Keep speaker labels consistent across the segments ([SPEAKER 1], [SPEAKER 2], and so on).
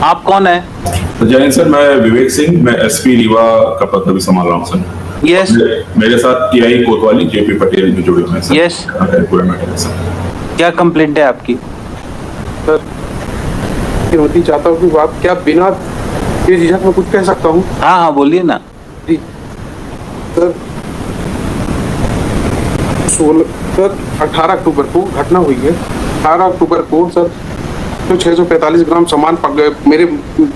[SPEAKER 1] आप कौन है?
[SPEAKER 2] जय हिंद सर, मैं विवेक सिंह, मैं एसपी रीवा का पद अभी संभाल रहा हूँ सर।
[SPEAKER 1] यस।
[SPEAKER 2] मेरे साथ टीआई कोतवाली जेपी पटेल भी जुड़े हुए हैं सर।
[SPEAKER 1] यस।
[SPEAKER 2] पूरा मैटर है सर।
[SPEAKER 1] क्या कंप्लेंट है आपकी?
[SPEAKER 3] सर अनुमति चाहता हूँ कि आप क्या बिना झिझक में कुछ कह सकता हूँ?
[SPEAKER 1] हाँ हाँ बोलिए ना।
[SPEAKER 3] जी सर, 18 अक्टूबर को घटना हुई है। 18 अक्टूबर को सर तो 645 ग्राम सामान मेरे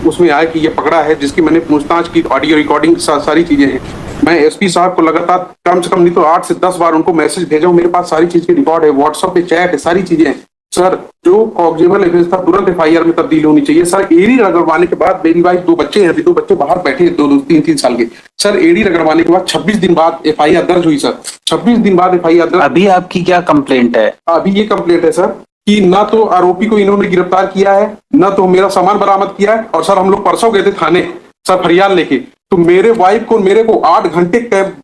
[SPEAKER 3] उसमें आया कि ये पकड़ा है, जिसकी मैंने पूछताछ की, ऑडियो रिकॉर्डिंग सारी चीजें हैं। मैं एसपी साहब को लगातार कम से कम नहीं तो 8 से 10 बार उनको मैसेज भेजा हूं। मेरे पास सारी चीज की रिकॉर्ड है, व्हाट्सएप पे चैट है, सारी चीजें हैं। सर जो कॉग्निजेबल एविडेंस था तुरंत एफआईआर में तब्दील होनी चाहिए। सर एडी रगड़वाने के बाद, मेरी वाइफ 2 बच्चे हैं, अभी 2 बच्चे बाहर बैठे हैं, 2-3 साल के। सर एडी रगड़वाने के बाद 26 दिन बाद एफआईआर दर्ज हुई सर। 26 दिन बाद एफआईआर दर्ज।
[SPEAKER 1] अभी आपकी क्या कंप्लेंट है?
[SPEAKER 3] अभी ये कंप्लेंट है सर कि ना तो आरोपी को इन्होंने गिरफ्तार किया है, ना तो मेरा सामान बरामद किया है। और सर हम लोग परसों गए थे थाने सर फरियाद लेके, तो मेरे वाइफ को मेरे को 8 घंटे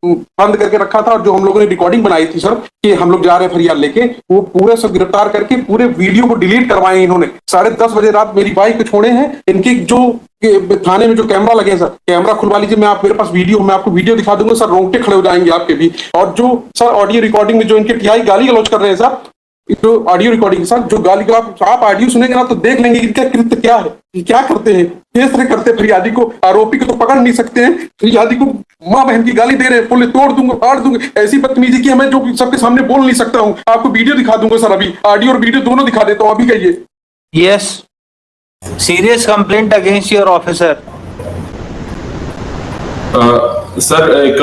[SPEAKER 3] बंद करके रखा था। और जो हम लोगों ने रिकॉर्डिंग बनाई थी सर कि हम लोग जा रहे हैं फरियाद लेके, वो पूरे सब गिरफ्तार करके पूरे वीडियो को डिलीट करवाए इन्होंने। 10:30 बजे रात मेरी वाइफ को छोड़े हैं। इनके जो थाने में जो कैमरा लगे हैं सर, कैमरा खुलवा लीजिए, मैं आप मेरे पास वीडियो, मैं आपको वीडियो दिखा दूंगा सर, रोंगटे खड़े हो जाएंगे आपके भी। और जो सर ऑडियो रिकॉर्डिंग में जो इनके टीआई गाली गलौज कर रहे हैं सर, जो ऑडियो रिकॉर्डिंग के साथ जो गाली गलौज, आप ऑडियो सुनेंगे ना तो देख लेंगे इनका कृत्य क्या है, क्या करते हैं, किस तरह करते हैं। फरियादी को, आरोपी को तो पकड़ नहीं सकते हैं, फरियादी को माँ बहन की गाली दे रहे हैं, बोले तोड़ दूंगा, फाड़ दूंगा, ऐसी बदतमीजी की मैं जो सबके सामने बोल नहीं सकता हूँ। आपको वीडियो दिखा दूंगा सर, अभी ऑडियो और वीडियो दोनों दिखा देता हूँ, अभी कहिए।
[SPEAKER 1] Yes, serious complaint against your officer.
[SPEAKER 2] Sir एक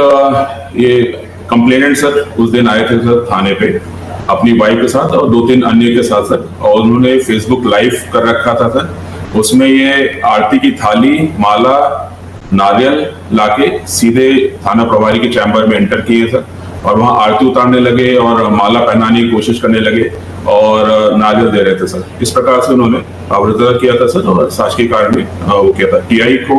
[SPEAKER 2] ये कंप्लेनेंट सर उस दिन आए थे सर थाने पे अपनी वाइफ के साथ और 2-3 अन्य के साथ सर, और उन्होंने फेसबुक लाइव कर रखा था सर। उसमें ये आरती की थाली, माला, नारियल लाके सीधे थाना प्रभारी के चैम्बर में एंटर किए सर, और वहां आरती उतारने लगे और माला पहनाने की कोशिश करने लगे और नारियल दे रहे थे सर। इस प्रकार से उन्होंने अवरोध किया था सर, और शासकीय कारण में वो किया था। टीआई को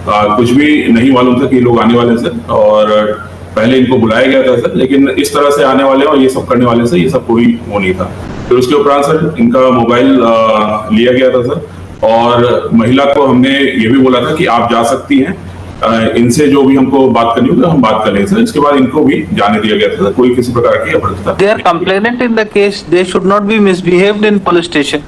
[SPEAKER 2] कुछ भी नहीं मालूम था कि ये लोग आने वाले सर, और पहले इनको बुलाया गया था सर, लेकिन इस तरह से आने वाले और ये सब करने वाले से ये सब कोई वो नहीं था। फिर उसके उपरांत सर इनका मोबाइल लिया गया था सर, और महिला को हमने ये भी बोला था कि आप जा सकती हैं, इनसे जो भी हमको बात करनी होगी हम बात कर लेंगे सर। इसके बाद इनको भी जाने दिया गया था, कोई किसी प्रकार की अपराध।
[SPEAKER 1] They are complainant in the case, they should not be misbehaved in police station.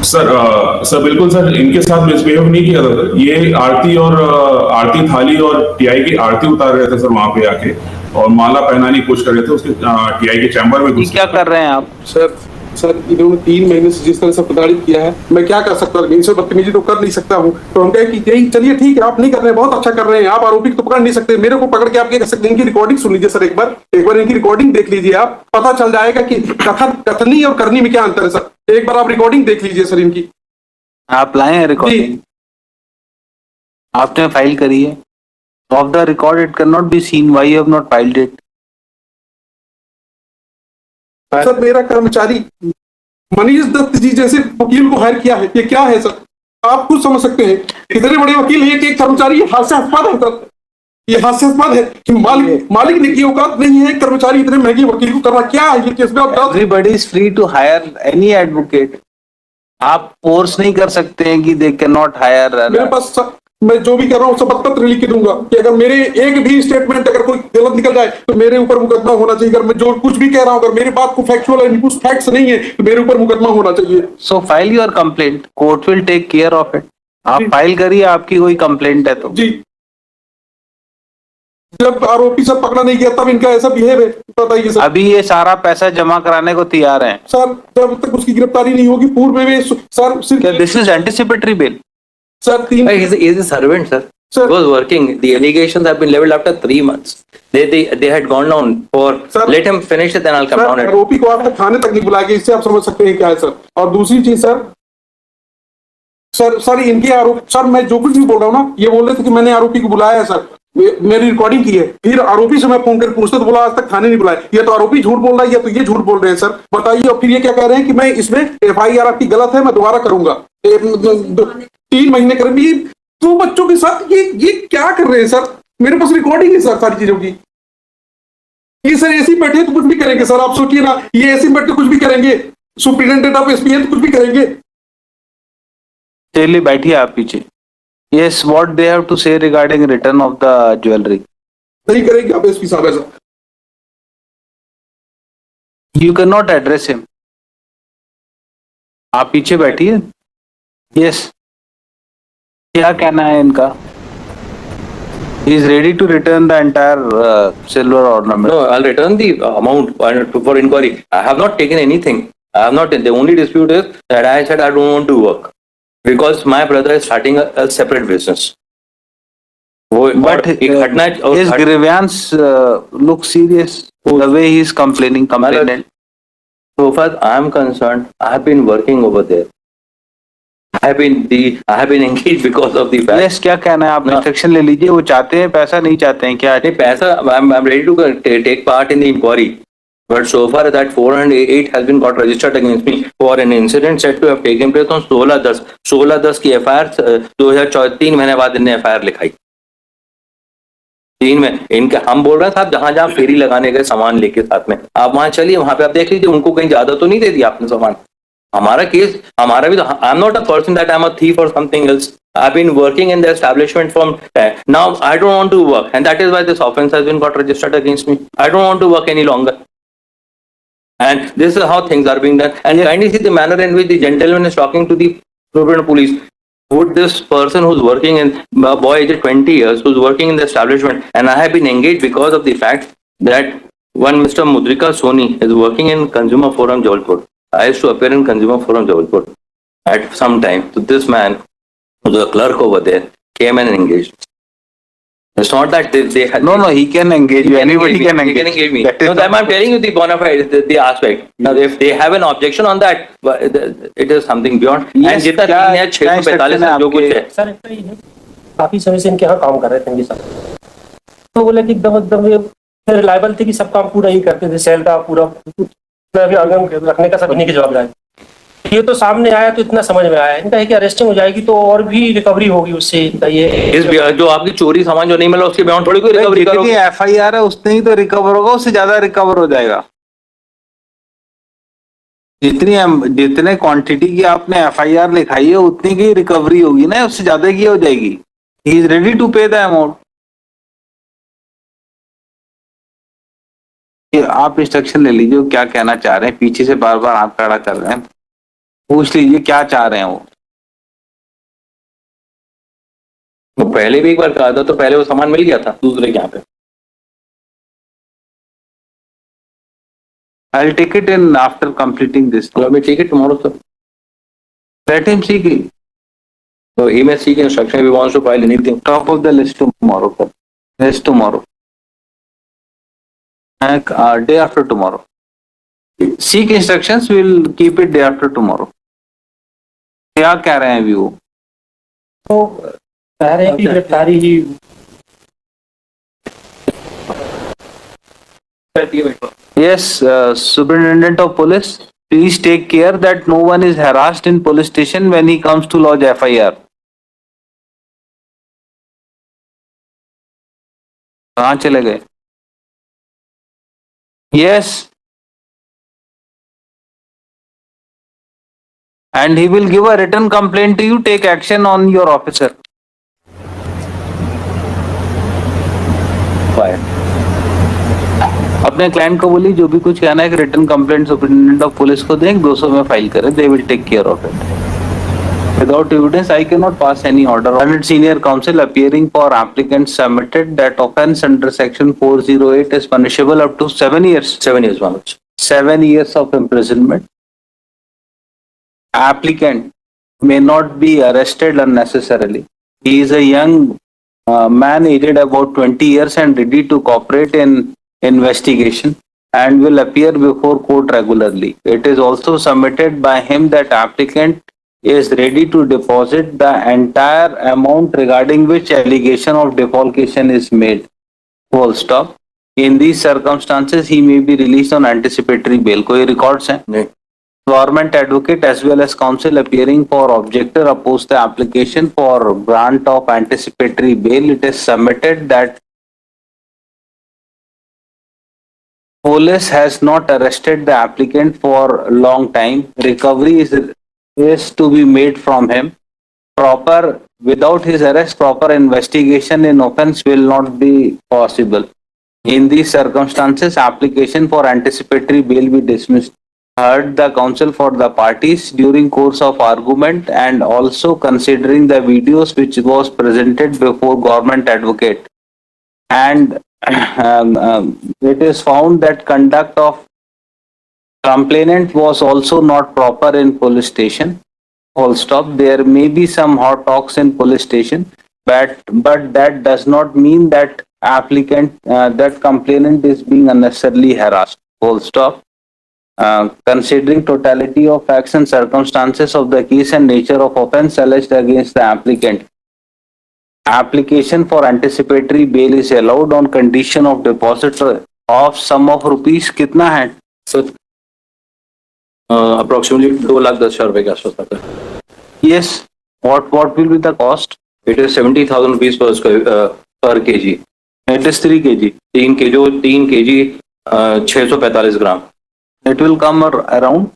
[SPEAKER 2] Sir बिल्कुल सर, इनके साथ मिसबिहेव नहीं किया था सर। ये आरती थाली और टीआई की आरती उतार रहे थे सर वहां पे आके, और माला पहनाने की कोशिश कर रहे थे उसके टीआई के चैम्बर में।
[SPEAKER 1] क्या कर रहे हैं आप?
[SPEAKER 3] सर इन्होंने 3 महीने से जिस तरह से प्रताड़ित किया है, मैं क्या कर सकता हूँ, इनसे बदतमीजी तो कर नहीं सकता हूँ। तो हम कहे कि चलिए ठीक है, आप नहीं कर रहे हैं, बहुत अच्छा कर रहे हैं, आप आरोपी को तो पकड़ नहीं सकते, मेरे को पकड़ के आप क्या कर सकते हैं। इनकी रिकॉर्डिंग सुन लीजिए सर, एक बार इनकी रिकॉर्डिंग देख लीजिए, आप पता चल जाएगा कि कथनी और करनी में क्या अंतर है सर। एक बार आप रिकॉर्डिंग देख लीजिए सर इनकी।
[SPEAKER 1] आप लाए हैं रिकॉर्डिंग? आपने फाइल करी है? Of the record it can not be seen, why you have not filed it?
[SPEAKER 3] Sir मेरा कर्मचारी मनीष दत्त जी जैसे वकील को हायर किया है, ये क्या है सर, आप खुद समझ सकते हैं। इतने बड़े वकील है कि एक कर्मचारी, हास्यास्पद है सर, ये हास्यास्पद है कि मालिक ने की औकात नहीं है कर्मचारी इतने महंगे वकील को करना। क्या है ये केस में?
[SPEAKER 1] Everybody is free to hire any advocate. आप फोर्स नहीं कर सकते हैं कि दे कैन नॉट हायर।
[SPEAKER 3] मेरे पास मैं जो भी कर रहा हूँ सब पत्र लिख के दूंगा कि अगर मेरे एक भी स्टेटमेंट अगर कोई गलत निकल जाए तो मेरे ऊपर मुकदमा होना चाहिए। अगर मैं जो कुछ भी कह रहा हूँ, अगर मेरी बात को फैक्चुअल है, कुछ फैक्ट्स नहीं है, तो मेरे ऊपर मुकदमा होना चाहिए।
[SPEAKER 1] So file your complaint, court will take care of it. आप फाइल करिए, आपकी कोई कंप्लेंट है तो।
[SPEAKER 3] जी, जब आरोपी सब पकड़ा नहीं गया तब इनका ऐसा बिहेव है, बताइए सर।
[SPEAKER 1] अभी ये सारा पैसा जमा कराने को तैयार है
[SPEAKER 3] सर, जब तक उसकी गिरफ्तारी नहीं होगी पूर्व में सर सिर्फ
[SPEAKER 1] this is anticipatory bell
[SPEAKER 3] sir. 3
[SPEAKER 4] He is a servant, sir. He was working. The allegations have been leveled after 3 months. They had gone down for.
[SPEAKER 3] Sir,
[SPEAKER 4] let him finish it, then I'll come down.
[SPEAKER 3] आरोपी को आपने थाने तक नहीं बुलाया, इससे आप समझ सकते हैं क्या है सर। और दूसरी चीज सर इनके आरोप, सर मैं जो कुछ भी बोल रहा हूँ ना, ये बोल रहे थे कि मैंने आरोपी को बुलाया है सर, मेरी रिकॉर्डिंग की है। फिर आरोपी से मैं फोन कर पूछता तो बोला आज तक थाने नहीं बुलाया। ये तो आरोपी झूठ बोल रहा है, या तो ये झूठ बोल रहे हैं सर, बताइए। और फिर ये क्या कह रहे हैं कि मैं इसमें एफआईआर आपकी गलत है, मैं दोबारा करूंगा। 3 महीने करेंगे 2 बच्चों के साथ, ये क्या कर रहे हैं सर। मेरे पास रिकॉर्डिंग है सर सारी चीजों की। ये सर ऐसे ही बैठे तो कुछ भी करेंगे सर, आप सोचिए ना, ये ऐसे बैठ के कुछ भी करेंगे। सुप्रिटेंडेंट ऑफ एसपी है तो कुछ भी करेंगे।
[SPEAKER 1] चलिए बैठिए आप पीछे. Yes, what they have to say regarding return of the jewelry?
[SPEAKER 3] नहीं करेंगे आप एसपी साहब ऐसा.
[SPEAKER 1] You cannot address him. आप पीछे बैठिए. Yes. क्या कहना है इनका? He is ready to return the entire silver ornament.
[SPEAKER 4] No, I'll return the amount for inquiry. I have not taken anything. I have not. The only dispute is that I said I don't want to work because my brother is starting a separate business.
[SPEAKER 1] But his grievance looks serious. The way he is complaining.
[SPEAKER 4] So far I am concerned, I have been working over there. I have been engaged because of the fact.
[SPEAKER 1] Yes, क्या कहना है आप? Instruction ले लीजिए. वो चाहते हैं पैसा, नहीं चाहते हैं क्या?
[SPEAKER 4] नहीं पैसा, I'm ready to take part in the inquiry. But so far that 408 has been got registered against me for an incident said to have taken place on 16/10 की FIR 2003 महीने बाद इनने FIR लिखाई. 3 में इनके हम बोल रहे हैं साहब जहां जहां फेरी लगाने गए सामान लेके साथ में आप वहां चलिए, वहां पे आप देख लीजिए उनको कहीं ज्यादा तो नहीं दे दिया आपने सामान. हमारा केस हमारा भी तो I am not a person that I am a thief और something else. I have been working in the establishment from now. I don't want to work and that is why this offence has been got registered against me. I don't want to work any longer. And this is how things are being done. And kindly see the manner in which the gentleman is talking to the police. Would this person who's working in a boy aged 20 years, who's working in the establishment, and I have been engaged because of the fact that one Mr. Mudrika Soni is working in Consumer Forum Jabalpur. I used to appear in Consumer Forum Jabalpur at some time. So this man, who's a clerk over there, came and engaged. It's not that they had.
[SPEAKER 1] No, he can engage you. Anybody can engage.
[SPEAKER 4] He can engage me.
[SPEAKER 1] That is
[SPEAKER 4] No, I'm telling you the bona fide, the aspect. Now, if they have an objection on that, it is something beyond.
[SPEAKER 1] Yes,
[SPEAKER 4] And जितना
[SPEAKER 1] क्या-
[SPEAKER 4] 3 या 645
[SPEAKER 1] क्या
[SPEAKER 4] जो कुछ है.
[SPEAKER 5] Sir इतना ही है, काफी समय से इनके यहाँ काम कर रहे थे इनके साथ. तो बोले कि एकदम रिलायबल थे कि सब काम पूरा ही करते थे, सेल का पूरा भी आगम रखने का सब इन्हीं की जवाबदारी. ये तो सामने आया तो इतना समझ में आया इनका है कि अरेस्टिंग हो जाएगी तो और भी रिकवरी होगी उससे. ये
[SPEAKER 4] जो आपकी चोरी सामान जो नहीं मिला उसके बियॉन्ड थोड़ी कोई रिकवरी
[SPEAKER 1] जितनी
[SPEAKER 4] करोगे.
[SPEAKER 1] FIR है उतने ही तो रिकवर होगा, उससे ज्यादा रिकवर हो जाएगा. जितने क्वांटिटी की आपने FIR लिखाई है उतनी की रिकवरी होगी ना, उससे ज्यादा की हो जाएगी. ही इज रेडी टू पे द अमाउंट. आप इंस्ट्रक्शन ले लीजिए क्या कहना चाह रहे हैं. पीछे से बार बार हाथ खड़ा कर रहे हैं. पूछ लीजिए क्या चाह रहे हैं वो.
[SPEAKER 4] वो पहले भी एक बार कहा था तो पहले वो सामान मिल गया था दूसरे के यहाँ पे.
[SPEAKER 1] I'll take it in after completing this.
[SPEAKER 4] Let me take it tomorrow, sir.
[SPEAKER 1] Let him seek it.
[SPEAKER 4] So he may seek instruction if he wants to file anything.
[SPEAKER 1] Top of the list tomorrow. List tomorrow. Day after tomorrow. Seek instructions. We'll keep it day after tomorrow. क्या कह रहे हैं अभी वो?
[SPEAKER 5] तो कह रहे हैं कि गिरफ्तारी ही.
[SPEAKER 1] Yes, Superintendent of Police. Please take care that no one is harassed in police station when he comes to lodge FIR. कहाँ चले गए? Yes. And he will give a written complaint to you. Take action on your officer.
[SPEAKER 4] Fine.
[SPEAKER 1] अपने client को बोलिए जो भी कुछ कहना है कि return complaint superintendent of police को दें, 200 में फाइल करें. They will take care of it. Without evidence, I cannot pass any order. Honored Senior Counsel appearing for applicant submitted that offence under section 408 is punishable up to 7 years.
[SPEAKER 4] 7 years, Manoj.
[SPEAKER 1] 7 years of imprisonment. Applicant may not be arrested unnecessarily. He is a young man aged about 20 years and ready to cooperate in investigation and will appear before court regularly. It is also submitted by him that applicant is ready to deposit the entire amount regarding which allegation of defalcation is made. Full stop. In these circumstances, he may be released on anticipatory bail. कोई records हैं?
[SPEAKER 4] नहीं.
[SPEAKER 1] Government advocate as well as counsel appearing for objector opposed the application for grant of anticipatory bail. It is submitted that police has not arrested the applicant for a long time. Recovery is to be made from him. without his arrest, proper investigation in offense will not be possible. In these circumstances, application for anticipatory bail be dismissed. Heard the counsel for the parties during course of argument and also considering the videos which was presented before government advocate. And it is found that conduct of complainant was also not proper in police station. Full stop. There may be some hot talks in police station, but that does not mean that that complainant is being unnecessarily harassed. Full stop. Considering totality of facts and circumstances of the case and nature of offence alleged against the applicant, application for anticipatory bail is allowed on condition of deposit of sum of rupees. कितना है?
[SPEAKER 4] Sir approximately 2,10,000 रुपए के आसपास आता है.
[SPEAKER 1] Yes. What will be the cost?
[SPEAKER 4] It is 70,000 rupees per KG.
[SPEAKER 1] It is 3 kg.
[SPEAKER 4] 3 KG 645 gram.
[SPEAKER 1] It will come around.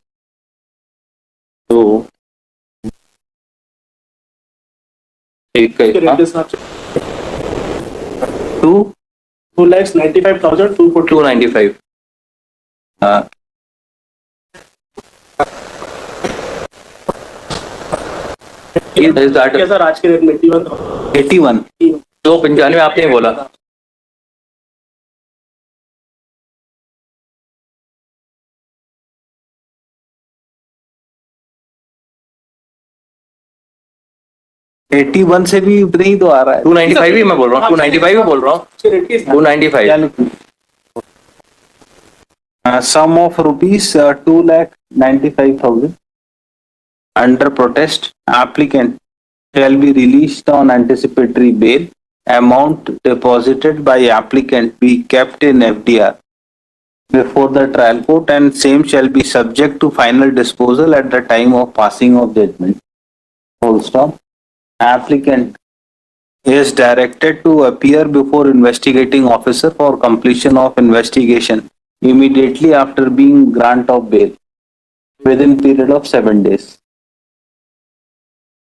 [SPEAKER 4] तो एक
[SPEAKER 1] Two.
[SPEAKER 4] 295. Is that
[SPEAKER 5] sir आज के रेट में
[SPEAKER 1] 81.
[SPEAKER 4] 295 आपने बोला.
[SPEAKER 1] एटी वन से भी उतना ही तो आ रहा है.
[SPEAKER 4] 295 ही मैं बोल रहा हूँ. 295 ही बोल रहा हूँ. 295.
[SPEAKER 1] Sum of rupees 2,95,000 under protest. Applicant shall be released on anticipatory bail. Amount deposited by applicant be kept in FDR before the trial court and same shall be subject to final disposal at the time of passing of judgment. Full stop. Applicant is directed to appear before investigating officer for completion of investigation immediately after being grant of bail within period of 7 days.